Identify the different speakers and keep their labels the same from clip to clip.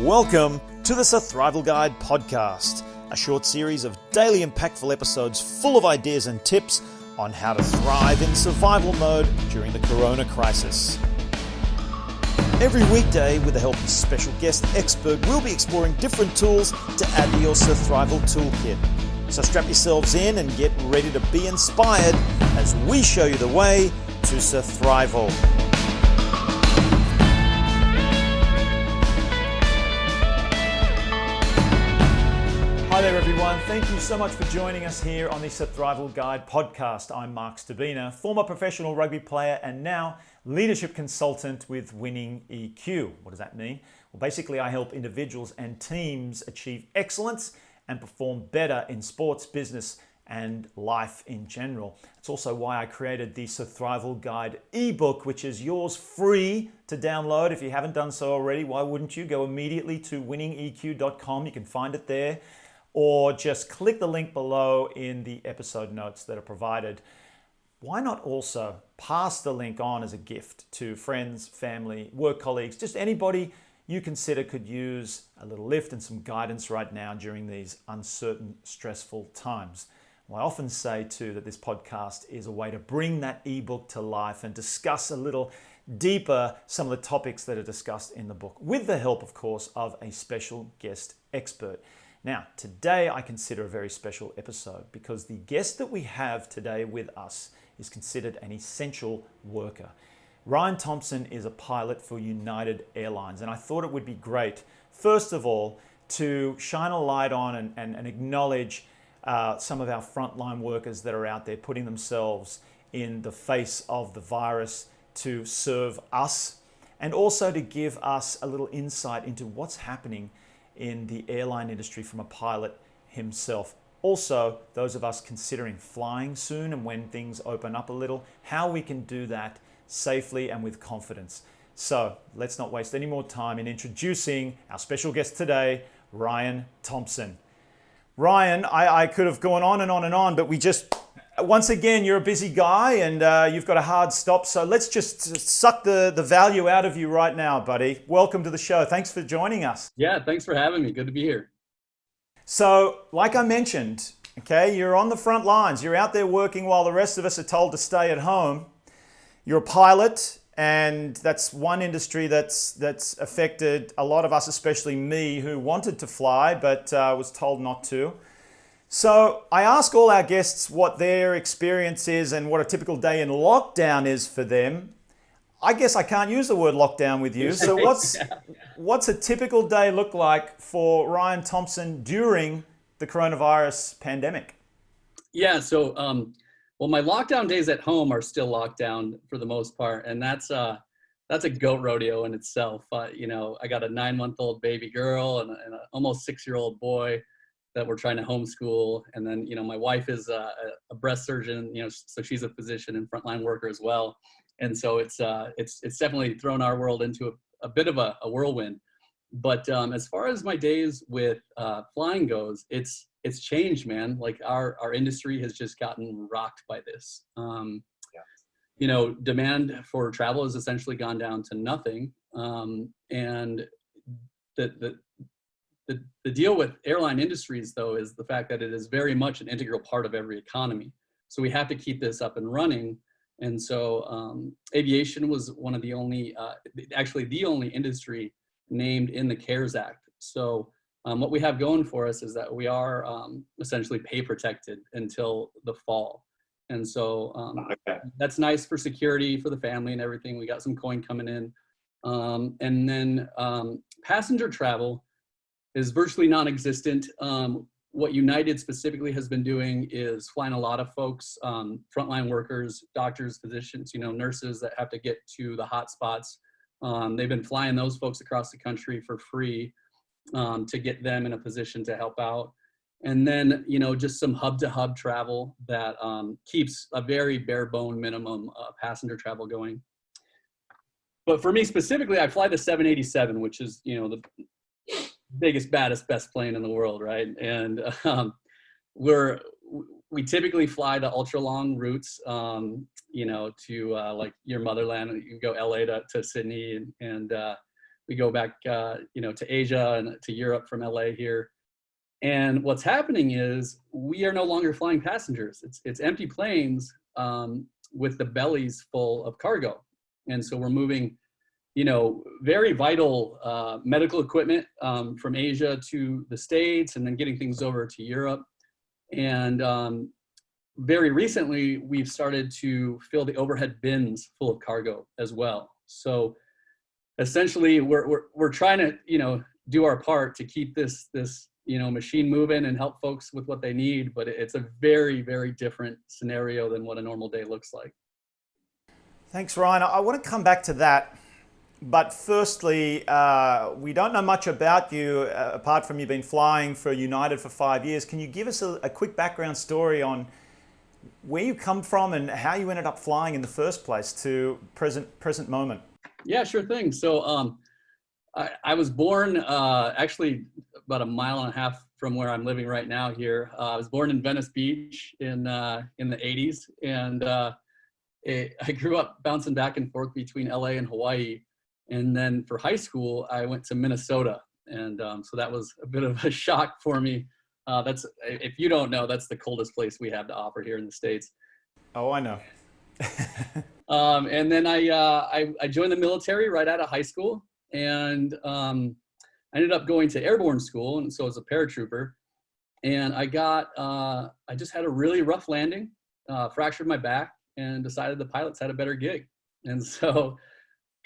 Speaker 1: Welcome to the Sur-thrival Guide podcast, a short series of daily impactful episodes full of ideas and tips on how to thrive in survival mode during the corona crisis. Every weekday, with the help of a special guest expert, we'll be exploring different tools to add to your Sur-thrival toolkit. So strap yourselves in and get ready to be inspired as we show you the way to Sur-thrival. Hi there everyone, thank you so much for joining us here on the Sur-thrival Guide podcast. I'm Mark Stabina, former professional rugby player and now leadership consultant with Winning EQ. What does that mean? Well, basically I help individuals and teams achieve excellence and perform better in sports, business and life in general. It's also why I created the Sur-thrival Guide ebook, which is yours free to download. If you haven't done so already, why wouldn't you? Go immediately to winningeq.com. You can find it there, or just click the link below in the episode notes that are provided. Why not also pass the link on as a gift to friends, family, work colleagues, just anybody you consider could use a little lift and some guidance right now during these uncertain, stressful times. Well, I often say too that this podcast is a way to bring that ebook to life and discuss a little deeper some of the topics that are discussed in the book, with the help, of course, of a special guest expert. Now, today I consider a very special episode because the guest that we have today with us is considered an essential worker. Ryan Thompson is a pilot for United Airlines, and I thought it would be great, first of all, to shine a light on and acknowledge some of our frontline workers that are out there putting themselves in the face of the virus to serve us, and also to give us a little insight into what's happening in the airline industry from a pilot himself. Also, those of us considering flying soon and when things open up a little, how we can do that safely and with confidence. So let's not waste any more time in introducing our special guest today, Ryan Thompson. Ryan, I could have gone on and on and on, but once again, you're a busy guy and you've got a hard stop. So let's just suck the value out of you right now, buddy. Welcome to the show. Thanks for joining us.
Speaker 2: Yeah, thanks for having me. Good to be here.
Speaker 1: So like I mentioned, okay, you're on the front lines. You're out there working while the rest of us are told to stay at home. You're a pilot, and that's one industry that's affected a lot of us, especially me, who wanted to fly but was told not to. So I ask all our guests what their experience is and what a typical day in lockdown is for them. I guess I can't use the word lockdown with you. So what's a typical day look like for Ryan Thompson during the coronavirus pandemic?
Speaker 2: Yeah, so well, my lockdown days at home are still locked down for the most part, and that's a goat rodeo in itself. You know, I got a 9-month-old baby girl and an almost 6-year-old boy that we're trying to homeschool. And then, you know, my wife is a breast surgeon, you know, so she's a physician and frontline worker as well. And so it's definitely thrown our world into a bit of a whirlwind. But as far as my days with flying goes, it's changed, man. Like our industry has just gotten rocked by this. You know, demand for travel has essentially gone down to nothing. And the deal with airline industries, though, is the fact that it is very much an integral part of every economy. So we have to keep this up and running. And so aviation was one of the only, actually the only industry named in the CARES Act. So what we have going for us is that we are essentially pay protected until the fall. And so that's nice for security for the family and everything. We got some coin coming in. And then passenger travel is virtually non-existent. What United specifically has been doing is flying a lot of folks, frontline workers, doctors, physicians, you know, nurses that have to get to the hot spots. They've been flying those folks across the country for free to get them in a position to help out. And then, you know, just some hub-to-hub travel that keeps a very bare bone minimum passenger travel going. But for me specifically, I fly the 787, which is, you know, the biggest, baddest, best plane in the world, right? And we typically fly the ultra long routes, you know, to like your motherland. You go LA to Sydney, and We go back, to Asia and to Europe from LA here. And what's happening is we are no longer flying passengers. It's empty planes with the bellies full of cargo. And so we're moving, very vital medical equipment from Asia to the States, and then getting things over to Europe. And very recently, we've started to fill the overhead bins full of cargo as well. So essentially, we're trying to, do our part to keep this machine moving and help folks with what they need. But it's a very, very different scenario than what a normal day looks like.
Speaker 1: Thanks, Ryan. I want to come back to that. But firstly, we don't know much about you apart from you've been flying for United for 5 years. Can you give us a quick background story on where you come from and how you ended up flying in the first place to present moment?
Speaker 2: Yeah, sure thing. So I was born actually about a mile and a half from where I'm living right now here. I was born in Venice Beach in the 80s. And I grew up bouncing back and forth between LA and Hawaii. And then for high school, I went to Minnesota. And so that was a bit of a shock for me. If you don't know, that's the coldest place we have to offer here in the States.
Speaker 1: Oh, I know.
Speaker 2: And then I joined the military right out of high school, and I ended up going to airborne school, and so as a paratrooper. And I just had a really rough landing, fractured my back, and decided the pilots had a better gig. And so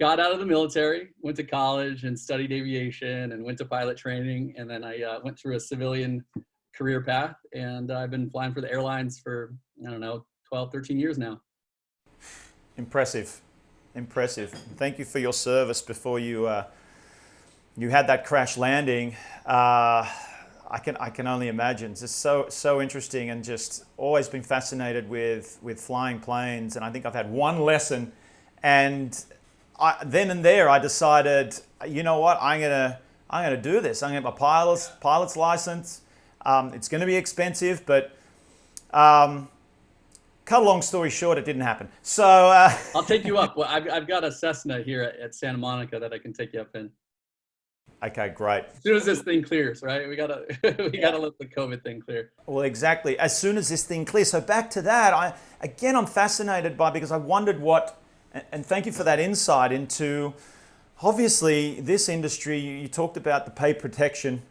Speaker 2: got out of the military, went to college and studied aviation and went to pilot training. And then I went through a civilian career path, and I've been flying for the airlines for, 12, 13 years now.
Speaker 1: Impressive. Thank you for your service before you had that crash landing. I can only imagine. It's just so interesting, and just always been fascinated with flying planes. And I think I've had one lesson, and then and there I decided, you know what, I'm gonna do this. I'm gonna get my pilot's license. It's going to be expensive, but cut a long story short, it didn't happen. So
Speaker 2: I'll take you up. Well, I've got a Cessna here at Santa Monica that I can take you up in.
Speaker 1: Okay, great.
Speaker 2: As soon as this thing clears, right? We gotta let the COVID thing clear.
Speaker 1: Well, exactly. As soon as this thing clears. So back to that, I'm fascinated by, because I wondered and thank you for that insight into, obviously, this industry. You talked about the pay protection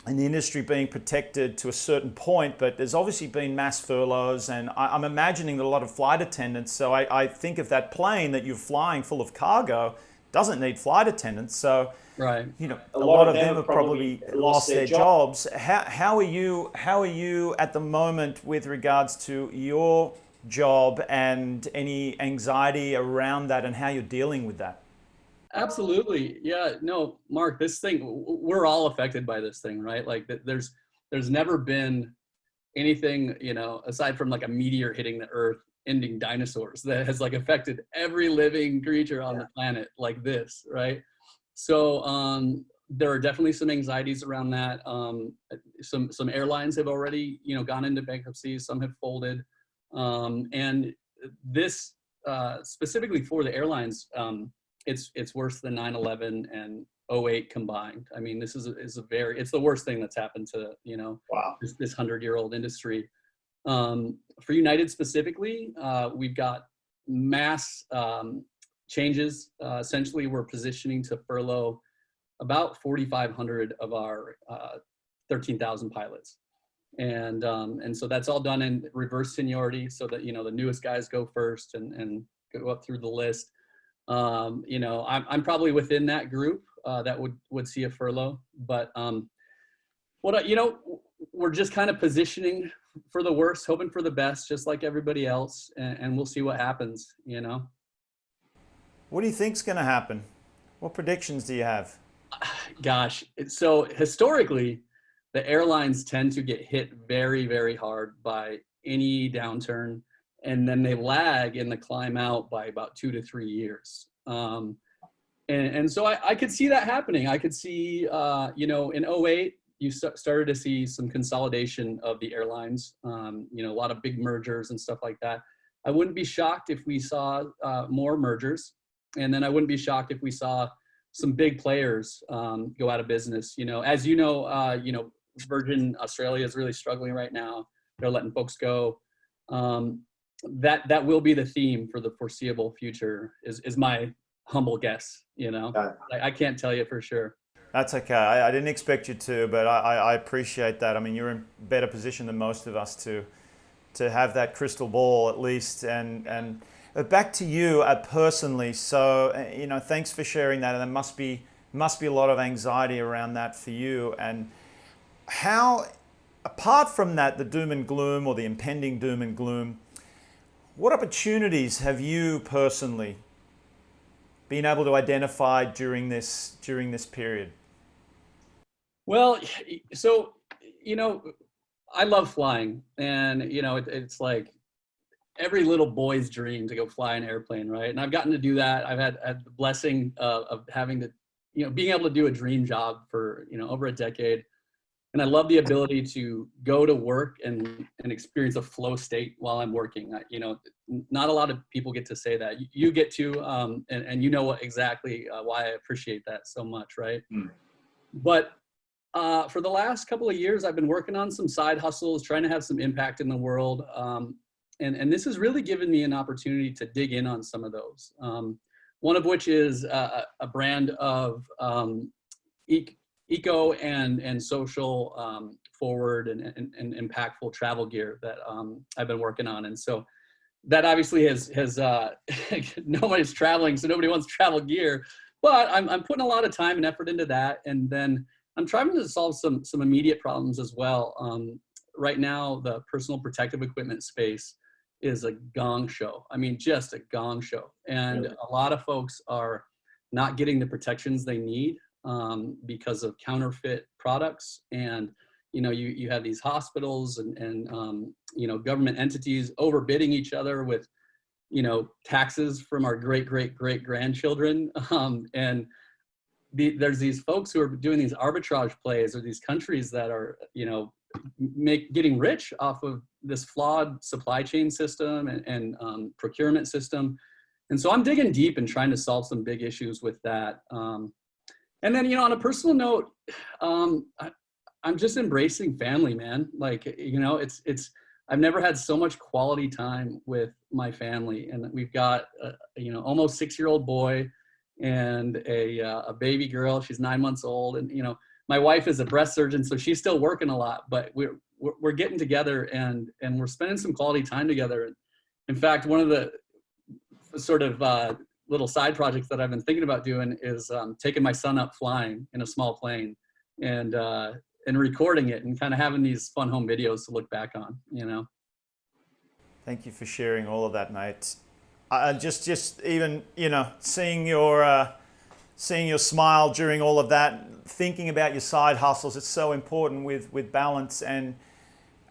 Speaker 1: and the industry being protected to a certain point, but there's obviously been mass furloughs, and I'm imagining that a lot of flight attendants, so I think of that plane that you're flying full of cargo doesn't need flight attendants, so
Speaker 2: right.
Speaker 1: A lot of them have probably lost their jobs. How are you at the moment with regards to your job and any anxiety around that, and how you're dealing with that?
Speaker 2: Absolutely. Yeah, no, Mark, this thing, we're all affected by this thing, right? Like there's never been anything, aside from like a meteor hitting the earth, ending dinosaurs, that has like affected every living creature on the planet like this, right? So there are definitely some anxieties around that. Some airlines have already, gone into bankruptcy, some have folded. And this specifically for the airlines, it's worse than 9/11 and 08 combined. I mean, this is it's the worst thing that's happened to,
Speaker 1: wow,
Speaker 2: this 100-year-old industry. For United specifically, we've got mass changes. Essentially, we're positioning to furlough about 4,500 of our 13,000 pilots. And so that's all done in reverse seniority, so that, the newest guys go first and go up through the list. I'm probably within that group that would see a furlough, but we're just kind of positioning for the worst, hoping for the best, just like everybody else, and we'll see what happens.
Speaker 1: What do you think's going to happen? What predictions do you have?
Speaker 2: Gosh, so historically, the airlines tend to get hit very, very hard by any downturn, and then they lag in the climb out by about 2 to 3 years. And so I could see that happening. I could see, in 08, you started to see some consolidation of the airlines, a lot of big mergers and stuff like that. I wouldn't be shocked if we saw more mergers. And then I wouldn't be shocked if we saw some big players go out of business. As Virgin Australia is really struggling right now. They're letting folks go. That will be the theme for the foreseeable future is my humble guess. I can't tell you for sure.
Speaker 1: That's okay. I didn't expect you to, but I appreciate that. I mean, you're in better position than most of us to have that crystal ball at least. And back to you personally. So, thanks for sharing that. And there must be a lot of anxiety around that for you. And how, apart from that, the doom and gloom or the impending doom and gloom, what opportunities have you personally been able to identify during this period?
Speaker 2: Well, so, I love flying, and, it's like every little boy's dream to go fly an airplane, right? And I've gotten to do that. I've had the blessing of having to, being able to do a dream job for, over a decade. And I love the ability to go to work and experience a flow state while I'm working. Not a lot of people get to say that. You get to, and exactly why I appreciate that so much, right? But for the last couple of years, I've been working on some side hustles, trying to have some impact in the world. And this has really given me an opportunity to dig in on some of those. One of which is a brand of eco and social forward and impactful travel gear that I've been working on. And so that obviously has nobody's traveling, so nobody wants travel gear, but I'm putting a lot of time and effort into that. And then I'm trying to solve some immediate problems as well. Right now, the personal protective equipment space is a gong show. I mean, just a gong show. And really? A lot of folks are not getting the protections they need because of counterfeit products. And, you have these hospitals and government entities overbidding each other with, taxes from our great grandchildren. And there's these folks who are doing these arbitrage plays, or these countries that are, getting rich off of this flawed supply chain system and procurement system. And so I'm digging deep and trying to solve some big issues with that. And then, on a personal note, I'm just embracing family, man. Like, I've never had so much quality time with my family. And we've got, almost 6-year-old boy and a baby girl. She's 9 months old. And, my wife is a breast surgeon, so she's still working a lot, but we're getting together and we're spending some quality time together. In fact, one of the sort of little side projects that I've been thinking about doing is taking my son up flying in a small plane and recording it and kind of having these fun home videos to look back on,
Speaker 1: Thank you for sharing all of that, mate. Just even, seeing your smile during all of that, thinking about your side hustles, it's so important with balance and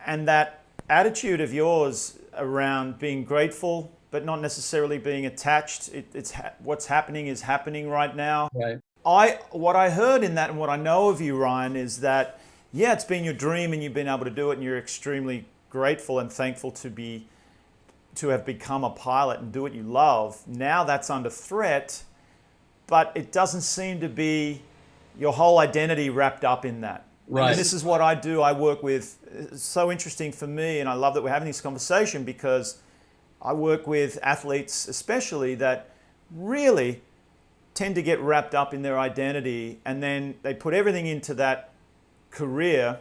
Speaker 1: that attitude of yours around being grateful, but not necessarily being attached. It's what's happening is happening right now.
Speaker 2: Right.
Speaker 1: What I heard in that and what I know of you, Ryan, is that, it's been your dream and you've been able to do it and you're extremely grateful and thankful to have become a pilot and do what you love. Now that's under threat, but it doesn't seem to be your whole identity wrapped up in that.
Speaker 2: Right.
Speaker 1: And this is what I do. I work with, it's so interesting for me, and I love that we're having this conversation because I work with athletes especially that really tend to get wrapped up in their identity, and then they put everything into that career,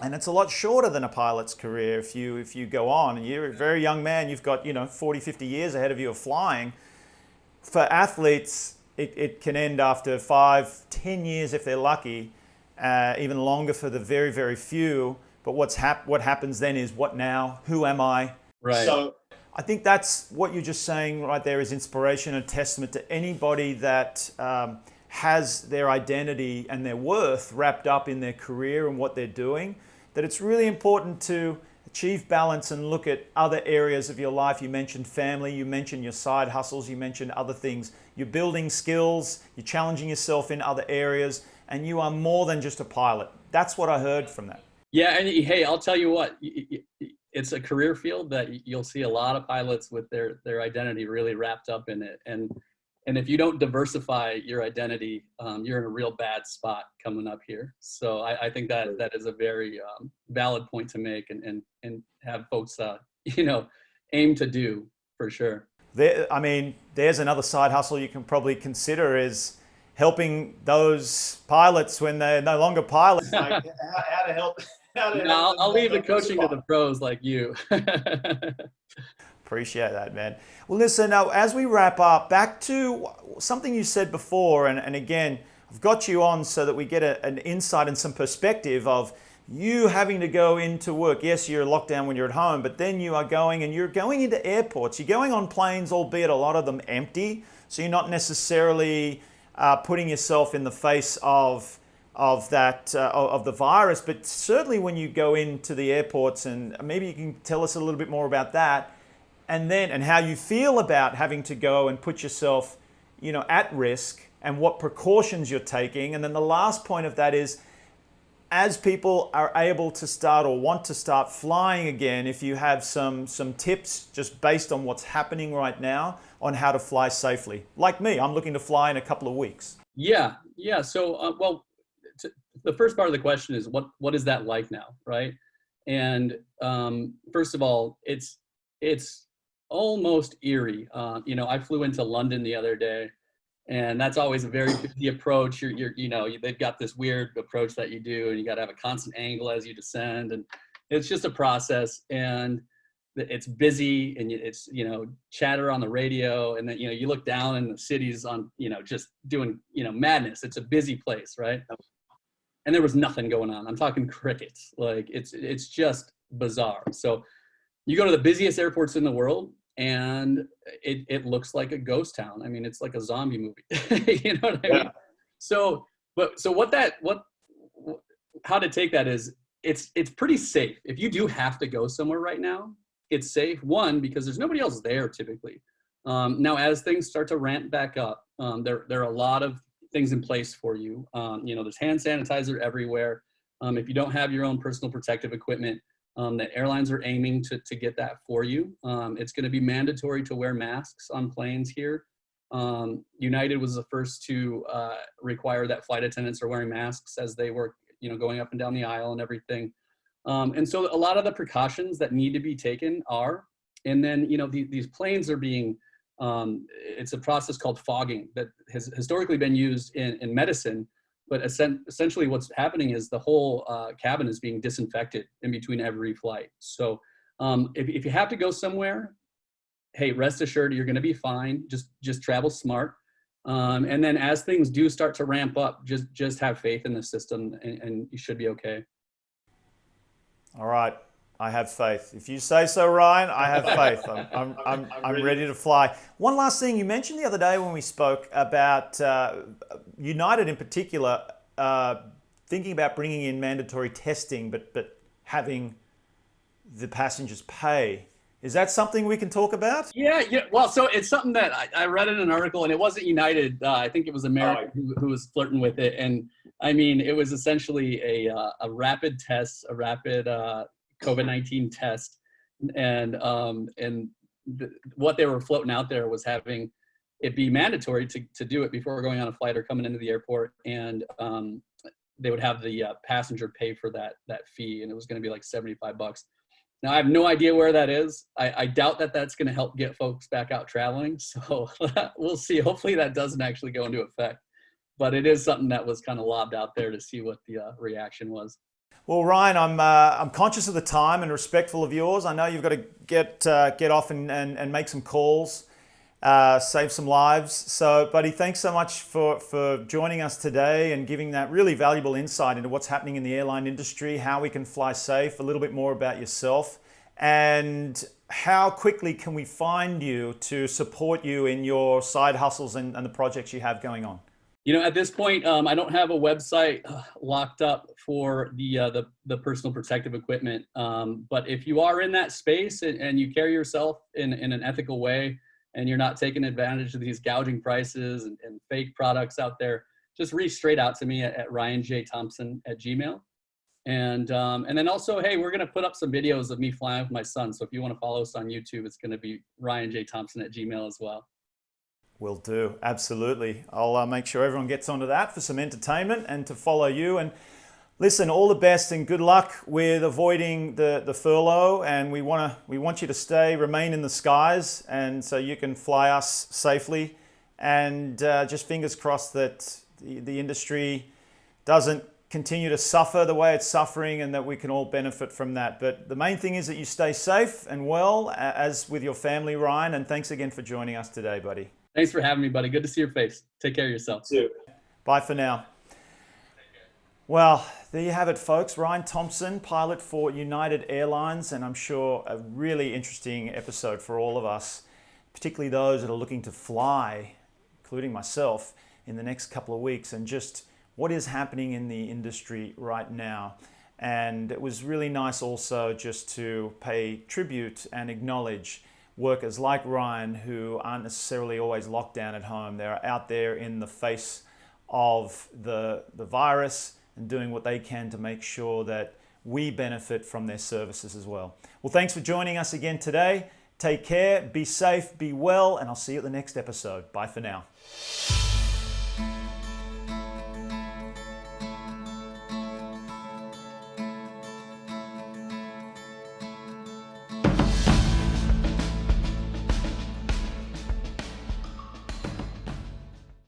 Speaker 1: and it's a lot shorter than a pilot's career. If you go on and you're a very young man, you've got 40, 50 years ahead of you of flying. For athletes, it can end after 5, 10 years if they're lucky, even longer for the very, very few. But what happens then is, what now? Who am I?
Speaker 2: Right.
Speaker 1: So I think that's what you're just saying right there is inspiration and testament to anybody that has their identity and their worth wrapped up in their career and what they're doing, that it's really important to achieve balance and look at other areas of your life. You mentioned family, you mentioned your side hustles, you mentioned other things. You're building skills, you're challenging yourself in other areas, and you are more than just a pilot. That's what I heard from that.
Speaker 2: Yeah, and hey, I'll tell you what, it's a career field that you'll see a lot of pilots with their identity really wrapped up in it. And And if you don't diversify your identity, you're in a real bad spot coming up here. So I think that is a very valid point to make, and have folks, aim to do for sure.
Speaker 1: I mean, there's another side hustle you can probably consider is helping those pilots when they're no longer pilots. Like how to help.
Speaker 2: I'll leave the coaching to the pros like you.
Speaker 1: Appreciate that, man. Well, listen, now as we wrap up, back to something you said before, and again, I've got you on so that we get an insight and some perspective of you having to go into work. Yes, you're locked down when you're at home, but then you're going into airports. You're going on planes, albeit a lot of them empty, so you're not necessarily putting yourself in the face of the virus, but certainly when you go into the airports, and maybe you can tell us a little bit more about that. And how you feel about having to go and put yourself, at risk, and what precautions you're taking. And then the last point of that is, as people are able to start or want to start flying again, if you have some tips just based on what's happening right now on how to fly safely. Like me, I'm looking to fly in a couple of weeks.
Speaker 2: Yeah. So, the first part of the question is what is that like now, right? And first of all, it's almost eerie. I flew into London the other day, and that's always a very busy approach. They've got this weird approach that you do, and you got to have a constant angle as you descend, and it's just a process, and it's busy, and it's, chatter on the radio, and then, you look down and the city's on, just doing, madness. It's a busy place, right? And there was nothing going on. I'm talking crickets. Like it's just bizarre. So you go to the busiest airports in the world, and it looks like a ghost town. I mean, it's like a zombie movie. You know what I mean? So how to take that is it's pretty safe. If you do have to go somewhere right now, it's safe. One, because there's nobody else there typically. Now, as things start to ramp back up, there are a lot of things in place for you. There's hand sanitizer everywhere. If you don't have your own personal protective equipment, the airlines are aiming to get that for you. It's going to be mandatory to wear masks on planes here. United was the first to require that flight attendants are wearing masks as they were, going up and down the aisle and everything. And so a lot of the precautions that need to be taken are, and then, these planes are being, it's a process called fogging that has historically been used in medicine. But essentially what's happening is the whole cabin is being disinfected in between every flight. So if you have to go somewhere, hey, rest assured you're going to be fine. Just travel smart. And then as things do start to ramp up, just have faith in the system, and you should be okay.
Speaker 1: All right. I have faith. If you say so, Ryan, I have faith. I'm ready to fly. One last thing, you mentioned the other day when we spoke about United in particular, thinking about bringing in mandatory testing, but having the passengers pay. Is that something we can talk about?
Speaker 2: Yeah. Well, so it's something that I read in an article, and it wasn't United. I think it was American who was flirting with it. And I mean, it was essentially a rapid test, a rapid COVID-19 test, and what they were floating out there was having it be mandatory to do it before going on a flight or coming into the airport, and they would have the passenger pay for that fee, and it was going to be like $75. Now I have no idea where that is. I doubt that that's going to help get folks back out traveling, so we'll see. Hopefully that doesn't actually go into effect, but it is something that was kind of lobbed out there to see what the reaction was.
Speaker 1: Well, Ryan, I'm conscious of the time and respectful of yours. I know you've got to get off and make some calls, save some lives. So, buddy, thanks so much for joining us today and giving that really valuable insight into what's happening in the airline industry, how we can fly safe, a little bit more about yourself, and how quickly can we find you to support you in your side hustles and the projects you have going on.
Speaker 2: At this point, I don't have a website locked up for the personal protective equipment. But if you are in that space and you carry yourself in an ethical way, and you're not taking advantage of these gouging prices and fake products out there, just reach straight out to me at ryanjthompson@gmail. And then also, hey, we're going to put up some videos of me flying with my son. So if you want to follow us on YouTube, it's going to be ryanjthompson@gmail as well.
Speaker 1: Will do, absolutely. I'll make sure everyone gets onto that for some entertainment and to follow you. And listen, all the best and good luck with avoiding the furlough. And we want you to remain in the skies, and so you can fly us safely. And just fingers crossed that the industry doesn't continue to suffer the way it's suffering, and that we can all benefit from that. But the main thing is that you stay safe and well, as with your family, Ryan. And thanks again for joining us today, buddy.
Speaker 2: Thanks for having me, buddy. Good to see your face. Take care of yourself.
Speaker 1: You too. Bye for now. Well, there you have it, folks. Ryan Thompson, pilot for United Airlines, and I'm sure a really interesting episode for all of us, particularly those that are looking to fly, including myself, in the next couple of weeks, and just what is happening in the industry right now. And it was really nice also just to pay tribute and acknowledge workers like Ryan, who aren't necessarily always locked down at home. They're out there in the face of the virus and doing what they can to make sure that we benefit from their services as well. Well, thanks for joining us again today. Take care, be safe, be well, and I'll see you at the next episode. Bye for now.